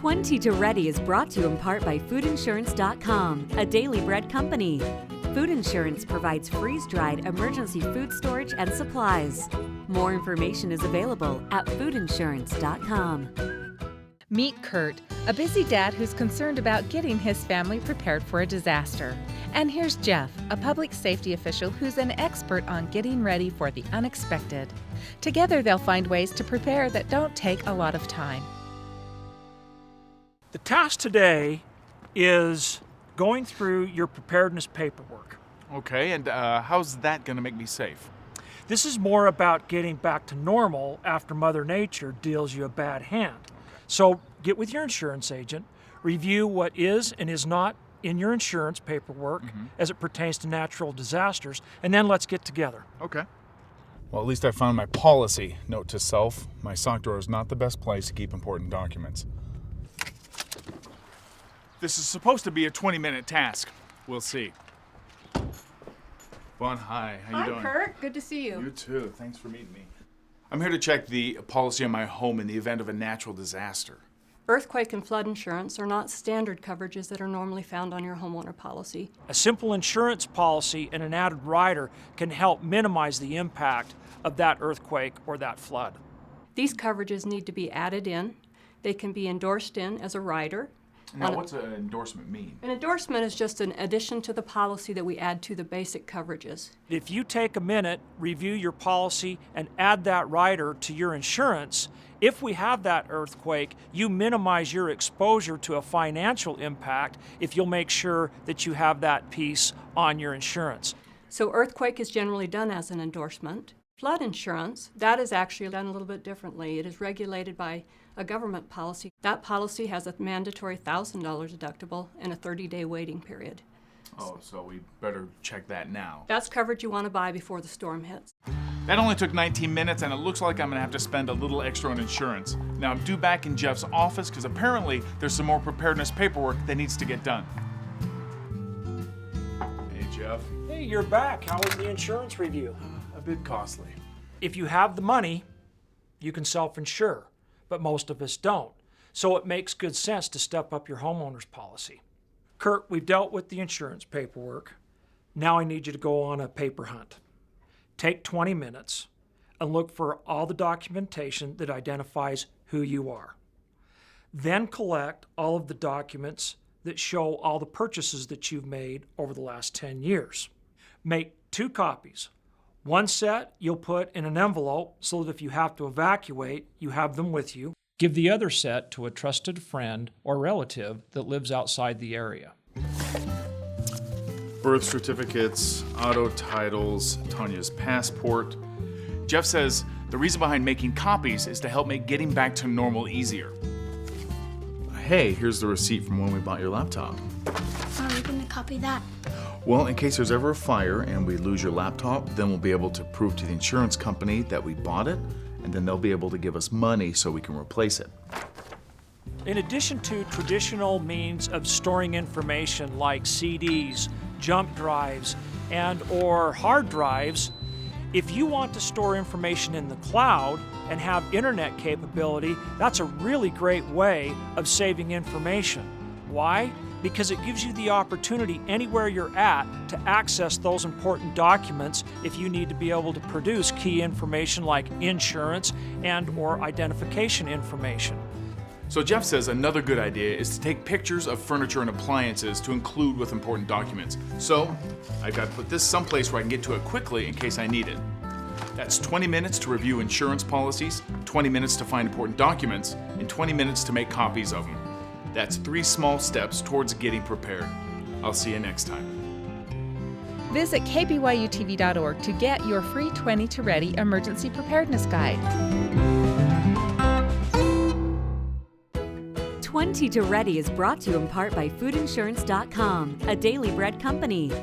20 to Ready is brought to you in part by foodinsurance.com, a daily bread company. Food Insurance provides freeze-dried emergency food storage and supplies. More information is available at foodinsurance.com. Meet Kurt, a busy dad who's concerned about getting his family prepared for a disaster. And here's Jeff, a public safety official who's an expert on getting ready for the unexpected. Together, they'll find ways to prepare that don't take a lot of time. The task today is going through your preparedness paperwork. Okay, and how's that going to make me safe? This is more about getting back to normal after Mother Nature deals you a bad hand. So get with your insurance agent, review what is and is not in your insurance paperwork as it pertains to natural disasters, and then let's get together. Okay. Well, at least I found my policy. Note to self, my sock drawer is not the best place to keep important documents. This is supposed to be a 20-minute task. We'll see. Vaughn, hi. How you doing? Hi, Kurt. Good to see you. You too. Thanks for meeting me. I'm here to check the policy on my home in the event of a natural disaster. Earthquake and flood insurance are not standard coverages that are normally found on your homeowner policy. A simple insurance policy and an added rider can help minimize the impact of that earthquake or that flood. These coverages need to be added in. They can be endorsed in as a rider. Now, what's an endorsement mean? An endorsement is just an addition to the policy that we add to the basic coverages. If you take a minute, review your policy, and add that rider to your insurance, if we have that earthquake, you minimize your exposure to a financial impact if you'll make sure that you have that piece on your insurance. So earthquake is generally done as an endorsement. Flood insurance, that is actually done a little bit differently. It is regulated by a government policy. That policy has a mandatory $1,000 deductible and a 30-day waiting period. Oh, so we better check that now. That's coverage you want to buy before the storm hits. That only took 19 minutes, and it looks like I'm going to have to spend a little extra on insurance. Now, I'm due back in Jeff's office because apparently there's some more preparedness paperwork that needs to get done. Hey, Jeff. Hey, you're back. How was the insurance review? A bit costly. If you have the money, you can self-insure, but most of us don't. So it makes good sense to step up your homeowner's policy. Kurt, we've dealt with the insurance paperwork. Now I need you to go on a paper hunt. Take 20 minutes and look for all the documentation that identifies who you are. Then collect all of the documents that show all the purchases that you've made over the last 10 years. Make 2 copies. One set you'll put in an envelope so that if you have to evacuate, you have them with you. Give the other set to a trusted friend or relative that lives outside the area. Birth certificates, auto titles, Tanya's passport. Jeff says the reason behind making copies is to help make getting back to normal easier. Hey, here's the receipt from when we bought your laptop. How are we going to copy that? Well, in case there's ever a fire and we lose your laptop, then we'll be able to prove to the insurance company that we bought it, and then they'll be able to give us money so we can replace it. In addition to traditional means of storing information like CDs, jump drives, and or hard drives, if you want to store information in the cloud and have internet capability, that's a really great way of saving information. Why? Because it gives you the opportunity anywhere you're at to access those important documents if you need to be able to produce key information like insurance and or identification information. So Jeff says another good idea is to take pictures of furniture and appliances to include with important documents. So I've got to put this someplace where I can get to it quickly in case I need it. That's 20 minutes to review insurance policies, 20 minutes to find important documents, and 20 minutes to make copies of them. That's 3 small steps towards getting prepared. I'll see you next time. Visit KBYU-TV.org to get your free 20 to Ready emergency preparedness guide. 20 to Ready is brought to you in part by foodinsurance.com, a daily bread company.